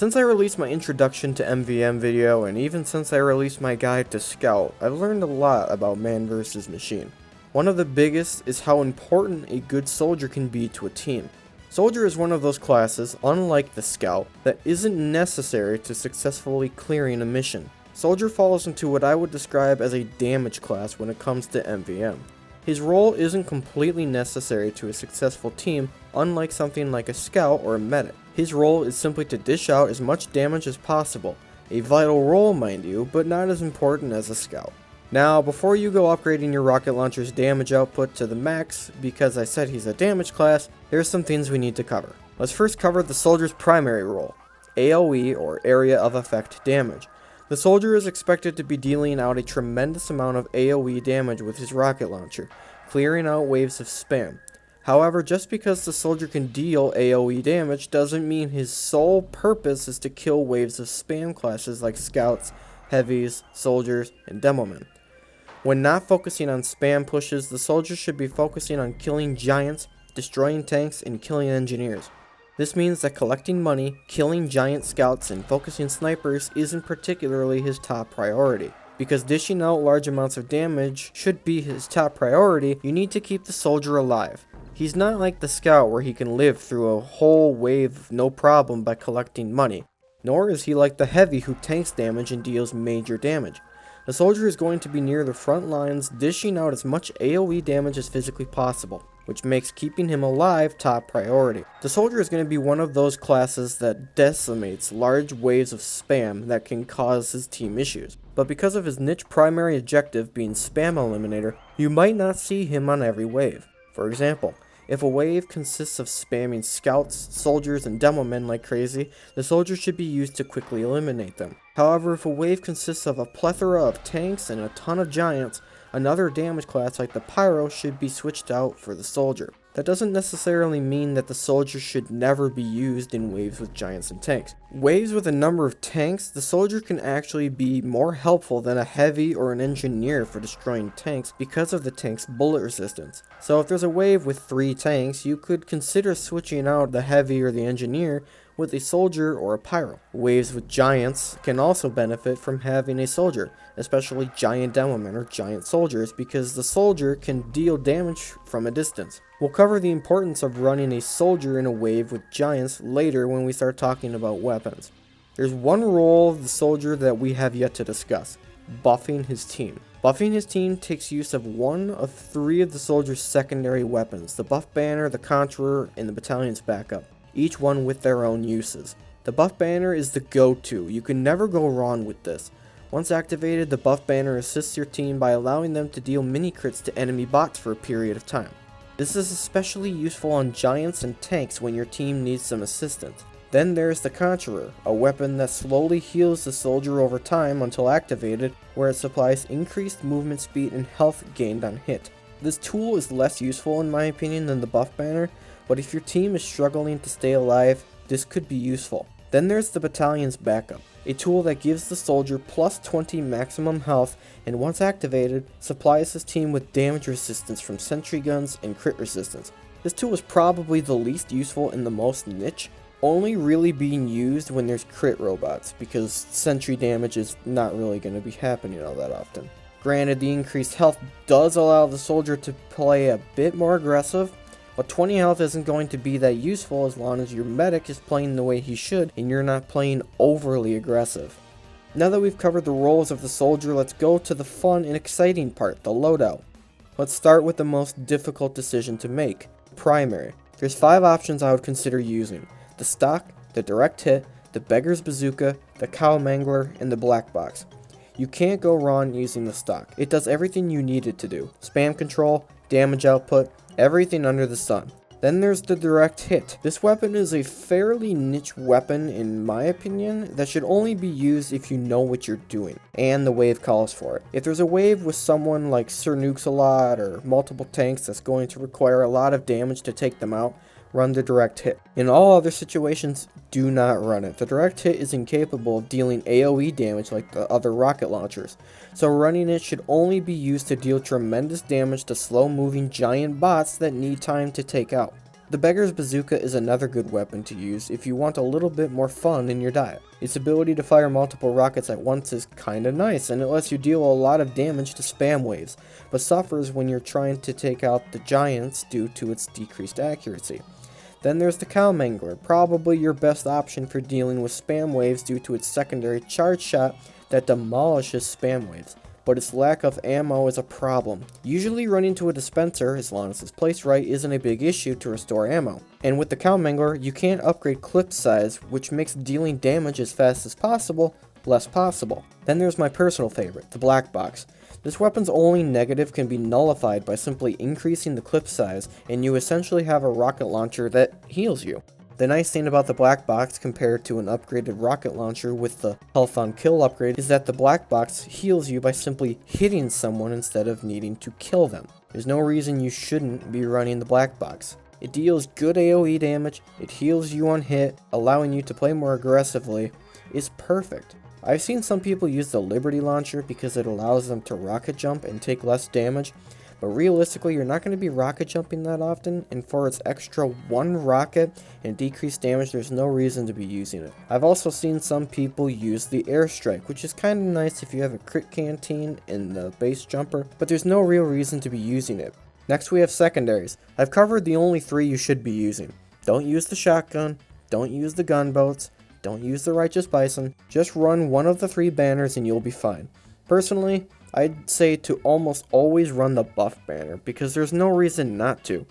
Since I released my introduction to MVM video, and even since I released my guide to Scout, I've learned a lot about man versus machine. One of the biggest is how important a good soldier can be to a team. Soldier is one of those classes, unlike the Scout, that isn't necessary to successfully clearing a mission. Soldier falls into what I would describe as a damage class when it comes to MVM. His role isn't completely necessary to a successful team, unlike something like a Scout or a medic. His role is simply to dish out as much damage as possible. A vital role, mind you, but not as important as a Scout. Now, before you go upgrading your rocket launcher's damage output to the max, because I said he's a damage class, there's some things we need to cover. Let's first cover the soldier's primary role, AoE or Area of Effect damage. The soldier is expected to be dealing out a tremendous amount of AoE damage with his rocket launcher, clearing out waves of spam. However, just because the soldier can deal AoE damage doesn't mean his sole purpose is to kill waves of spam classes like scouts, heavies, soldiers, and demomen. When not focusing on spam pushes, the soldier should be focusing on killing giants, destroying tanks, and killing engineers. This means that collecting money, killing giant scouts, and focusing snipers isn't particularly his top priority. Because dishing out large amounts of damage should be his top priority, you need to keep the soldier alive. He's not like the Scout where he can live through a whole wave no problem by collecting money, nor is he like the Heavy who tanks damage and deals major damage. The soldier is going to be near the front lines, dishing out as much AoE damage as physically possible, which makes keeping him alive top priority. The soldier is going to be one of those classes that decimates large waves of spam that can cause his team issues. But because of his niche primary objective being spam eliminator, you might not see him on every wave. For example, if a wave consists of spamming scouts, soldiers, and demomen like crazy, the soldier should be used to quickly eliminate them. However, if a wave consists of a plethora of tanks and a ton of giants, another damage class like the pyro should be switched out for the soldier. That doesn't necessarily mean that the soldier should never be used in waves with giants and tanks. Waves with a number of tanks, the soldier can actually be more helpful than a heavy or an engineer for destroying tanks because of the tank's bullet resistance. So if there's a wave with 3 tanks, you could consider switching out the heavy or the engineer with a soldier or a pyro. Waves with giants can also benefit from having a soldier, especially giant demomen or giant soldiers, because the soldier can deal damage from a distance. We'll cover the importance of running a soldier in a wave with giants later when we start talking about weapons. There's one role of the soldier that we have yet to discuss: buffing his team. Buffing his team takes use of one of 3 of the soldier's secondary weapons: the buff banner, the conjurer, and the battalion's backup, each one with their own uses. The buff banner is the go-to. You can never go wrong with this. Once activated, the buff banner assists your team by allowing them to deal mini crits to enemy bots for a period of time. This is especially useful on giants and tanks when your team needs some assistance. Then there's the conjurer, a weapon that slowly heals the soldier over time until activated, where it supplies increased movement speed and health gained on hit. This tool is less useful in my opinion than the buff banner, but if your team is struggling to stay alive, this could be useful. Then there's the battalion's backup, a tool that gives the soldier plus 20 maximum health and once activated, supplies his team with damage resistance from sentry guns and crit resistance. This tool is probably the least useful and the most niche, only really being used when there's crit robots, because sentry damage is not really going to be happening all that often. Granted, the increased health does allow the soldier to play a bit more aggressive, but 20 health isn't going to be that useful as long as your medic is playing the way he should and you're not playing overly aggressive. Now that we've covered the roles of the soldier, let's go to the fun and exciting part, the loadout. Let's start with the most difficult decision to make, primary. There's 5 options I would consider using: the stock, the direct hit, the beggar's bazooka, the cow mangler, and the black box. You can't go wrong using the stock. It does everything you need it to do: spam control, damage output, everything under the sun. Then there's the direct hit. This weapon is a fairly niche weapon in my opinion that should only be used if you know what you're doing and the wave calls for it. If there's a wave with someone like Sir Nukes a lot or multiple tanks that's going to require a lot of damage to take them out, run the direct hit. In all other situations, do not run it. The direct hit is incapable of dealing AoE damage like the other rocket launchers, so running it should only be used to deal tremendous damage to slow moving giant bots that need time to take out. The Beggar's Bazooka is another good weapon to use if you want a little bit more fun in your diet. Its ability to fire multiple rockets at once is kinda nice, and it lets you deal a lot of damage to spam waves, but suffers when you're trying to take out the giants due to its decreased accuracy. Then there's the Cow Mangler, probably your best option for dealing with spam waves due to its secondary charge shot that demolishes spam waves, but its lack of ammo is a problem. Usually running to a dispenser, as long as it's placed right, isn't a big issue to restore ammo. And with the Cow Mangler, you can't upgrade clip size, which makes dealing damage as fast as possible less possible. Then there's my personal favorite, the Black Box. This weapon's only negative can be nullified by simply increasing the clip size, and you essentially have a rocket launcher that heals you. The nice thing about the Black Box compared to an upgraded rocket launcher with the Health on Kill upgrade is that the Black Box heals you by simply hitting someone instead of needing to kill them. There's no reason you shouldn't be running the Black Box. It deals good AoE damage, it heals you on hit, allowing you to play more aggressively. It's perfect. I've seen some people use the Liberty Launcher because it allows them to rocket jump and take less damage, but realistically you're not going to be rocket jumping that often, and for its extra one rocket and decreased damage there's no reason to be using it. I've also seen some people use the Airstrike, which is kind of nice if you have a crit canteen in the base jumper, but there's no real reason to be using it. Next we have secondaries. I've covered the only three you should be using. Don't use the shotgun, don't use the gunboats, don't use the Righteous Bison, just run one of the three banners and you'll be fine. Personally, I'd say to almost always run the buff banner, because there's no reason not to.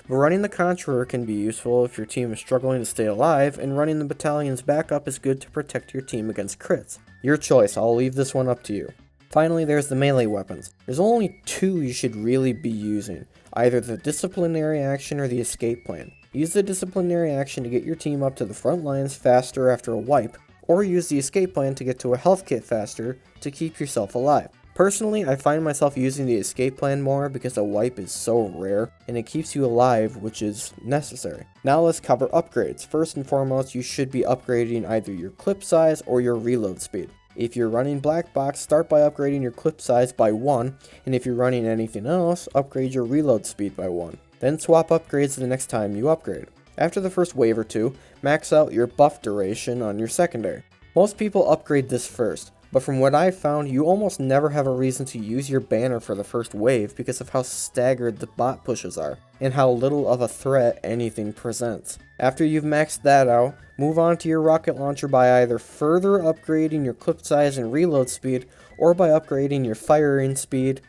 But running the Conjurer can be useful if your team is struggling to stay alive, and running the Battalion's backup is good to protect your team against crits. Your choice, I'll leave this one up to you. Finally, there's the melee weapons. There's only two you should really be using, either the Disciplinary Action or the Escape Plan. Use the Disciplinary Action to get your team up to the front lines faster after a wipe, or use the Escape Plan to get to a health kit faster to keep yourself alive. Personally, I find myself using the Escape Plan more because a wipe is so rare, and it keeps you alive, which is necessary. Now let's cover upgrades. First and foremost, you should be upgrading either your clip size or your reload speed. If you're running Black Box, start by upgrading your clip size by 1, and if you're running anything else, upgrade your reload speed by 1. Then swap upgrades the next time you upgrade. After the first wave or two, max out your buff duration on your secondary. Most people upgrade this first, but from what I've found, you almost never have a reason to use your banner for the first wave because of how staggered the bot pushes are, and how little of a threat anything presents. After you've maxed that out, move on to your rocket launcher by either further upgrading your clip size and reload speed, or by upgrading your firing speed,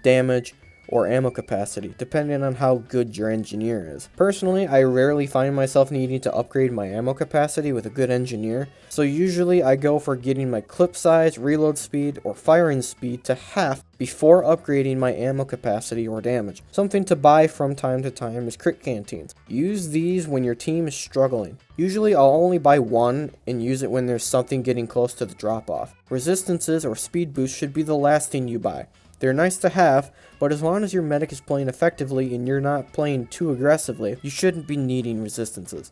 damage, or ammo capacity, depending on how good your engineer is. Personally, I rarely find myself needing to upgrade my ammo capacity with a good engineer, so usually I go for getting my clip size, reload speed, or firing speed to half before upgrading my ammo capacity or damage. Something to buy from time to time is crit canteens. Use these when your team is struggling. Usually I'll only buy one and use it when there's something getting close to the drop off. Resistances or speed boosts should be the last thing you buy. They're nice to have, but as long as your medic is playing effectively and you're not playing too aggressively, you shouldn't be needing resistances.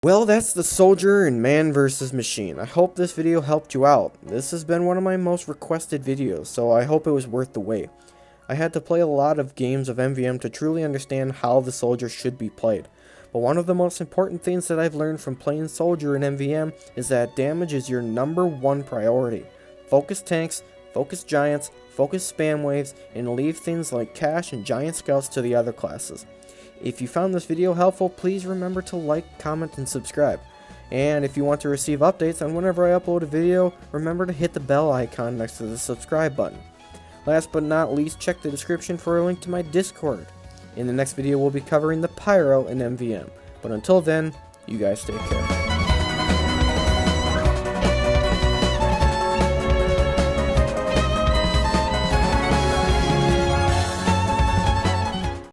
Well, that's the soldier in Man vs. Machine. I hope this video helped you out. This has been one of my most requested videos, so I hope it was worth the wait. I had to play a lot of games of MVM to truly understand how the soldier should be played. But one of the most important things that I've learned from playing soldier in MVM is that damage is your #1 priority. Focus tanks, focus giants, focus spam waves, and leave things like cash and giant scouts to the other classes. If you found this video helpful, please remember to like, comment, and subscribe. And if you want to receive updates on whenever I upload a video, remember to hit the bell icon next to the subscribe button. Last but not least, check the description for a link to my Discord. In the next video, we'll be covering the Pyro in MVM. But until then, you guys take care.